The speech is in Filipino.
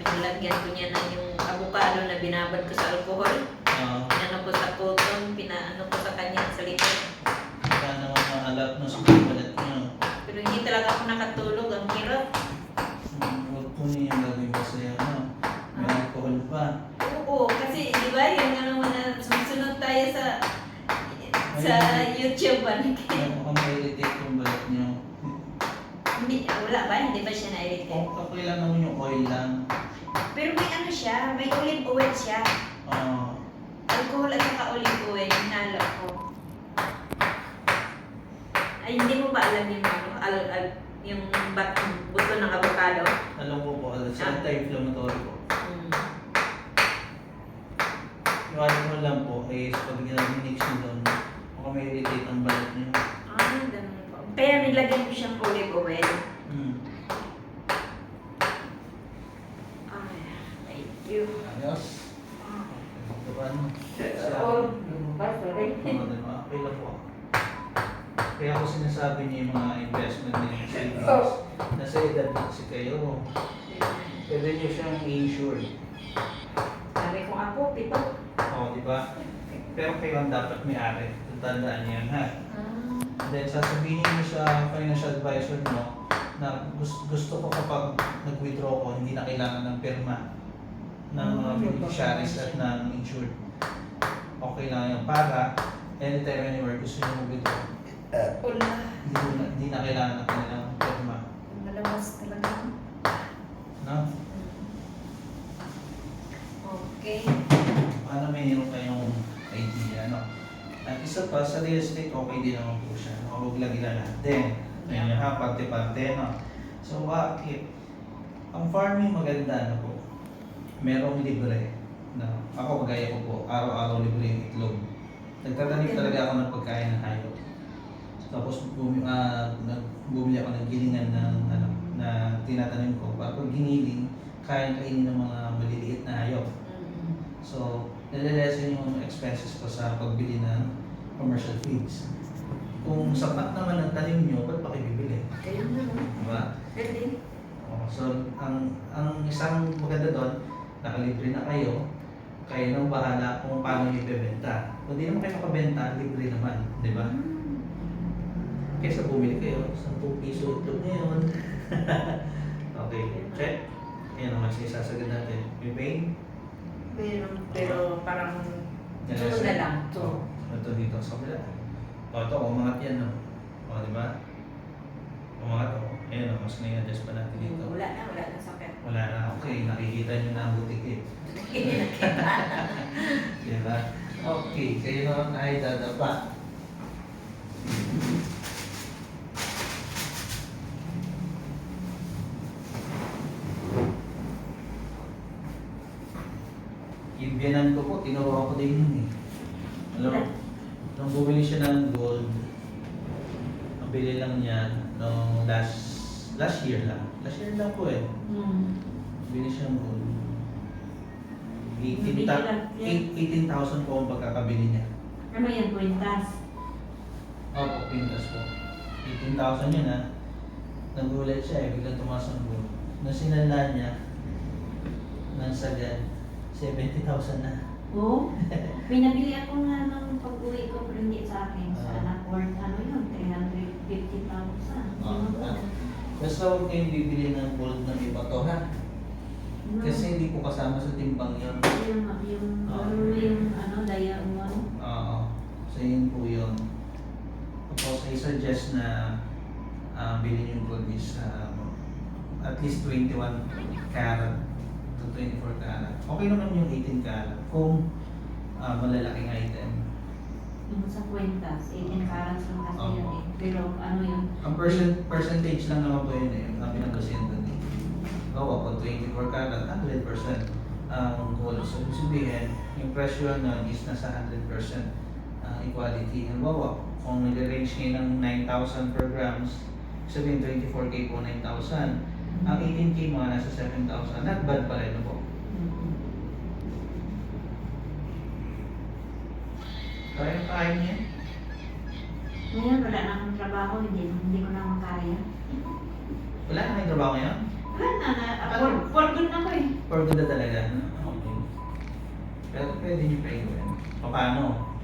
Nilagyan ko niya ng yung avocado na binabad ko sa alcohol. Pinano ko sa cotton, pinaano ko sa kanya sa likod. Sana maalat na sa balat niyo. Pero hindi talaga ako nakatulog, ang hirap. Huwag po niyo yung lagay pa sa ano. May alcohol pa. Oo, kasi di ba yung ano na susunod tayo sa YouTube ba? Mukhang ma-irritate yung balat niyo. Hindi, wala ba? Hindi ba siya na-irritate? Okay lang naman yung oil lang. Pero may ano siya, may olive oil siya. Alcohol at saka olive oil, hinalo ko. Ay, hindi mo ba alam yung yung buto ng avocado? Alam ko po, sa anti-inflammatory po. Yung alcohol lang po, ay pag ginamix nyo doon, mukhang may irritate ang balat niyo. Ganun po. Kaya nilagyan ko siyang olive oil. Thank you. Ayos. Diba? Sorry. Okay lang po. Kaya ako sinasabi niyo yung mga investment niyo sa savings. Nasa edad na kasi kayo. Pwede niyo siyang i-insure. Sabi ko ako, pito. Oo, di ba? Pero kayo ang dapat may-ari. Tandaan niyo yan, ha? Then sasabihin niyo sa financial advisor mo na gusto ko kapag nag-withdraw ko, hindi na kailangan ng pirma ng mga beneficiaries at ng insured. Okay lang yan para anytime anywhere gusto niyo mag-withdraw. Hindi na kailangan ng kanilang pirma. Malamas talaga. No? Okay. Paano mayroon kayong idea, no? At isa pa, sa real estate, okay din naman po siya. Huwag lagi na natin. Ayun ha, parte-parte, no? So, bakit? Ang farming maganda, no po? Merong libre. No? Ako, magaya ko po, araw-araw libre yung itlog. Nagtatanim talaga ako ng pagkain ng hayop. Tapos, bumili ako ng gilingan ng, na tinatanim ko. Para pag giniling, kain-kainin ng mga maliliit na hayop. So, nalilesen yung expenses ko sa pagbili ng commercial feeds. Kung sapat naman ang tanim nyo, ba't pa kayo bibili? Kaya na, no? Diba? Pwede. So, ang isang maganda doon, nakalibre na kayo, kayo nang bahala kung paano nyo ibebenta. Kung di naman kayo makabenta, libre naman. Diba? Kaysa bumili kayo, 10 piso itlog ngayon. Okay, check. Yan naman siya sasagad natin. May pain? Pero parang sunod na lang. Ito dito sa kabila. Ito, umangat yan, no? O, di ba? Umangat ako. Ayan, mas na-adjust pa natin dito. Wala na sakit. Wala na. Okay, nakikita nyo na ang butik eh. Di ba? Okay, kayo naman ay dadapa. Yung biyanan ko po, tinuruan ko din yun eh. Alam mo, nung bumili siya ng gold, ang bili lang niya nung last year lang. Last year lang po eh. Bili siya ng gold. 18,000 po ang pagkakabili niya. Ano yan, kwintas? Opo, pintas po. 18,000 yun ha. Nagulat siya eh, biglang tumaas ang gold. Nung sinala niya, nang sagad, 70,000 na. Oo. Pinabili ako nga nung pag-uwi ko, pero hindi sa akin. Sa anak worth, ano yun, 350,000. Basta huwag kayong bibili ng gold ng iba to ha. Kasi hindi po kasama sa timbang yun. Yung daya umano. Oo. So yun po yun. Tapos I suggest na bilhin yung gold is at least 21 karat to 24 karat. Okay naman yung 18 karat kung malalaking item. Yung sa kwintas, 18 carats lang kasi yun eh. Pero ano yun? Ang percentage lang naman po yun eh. Ang pinag-percent doon eh. Oo, pag 24 karat, 100% ang gold. So, ibig sabihin, yung presyo na is nasa 100% equality. Halimbawa, kung nag-range ngayon ng 9,000 per grams, sabihin 24K po 9,000. Ang 18K mga nasa 7,000. Not bad pa rin po. Kaya niya? Ngayon, wala na akong trabaho, hindi ko na makaya. Wala na may trabaho ngayon? Wala na, for good na ko eh. For good na talaga. Okay. Pero pwede nyo pa i-gawin. Paano?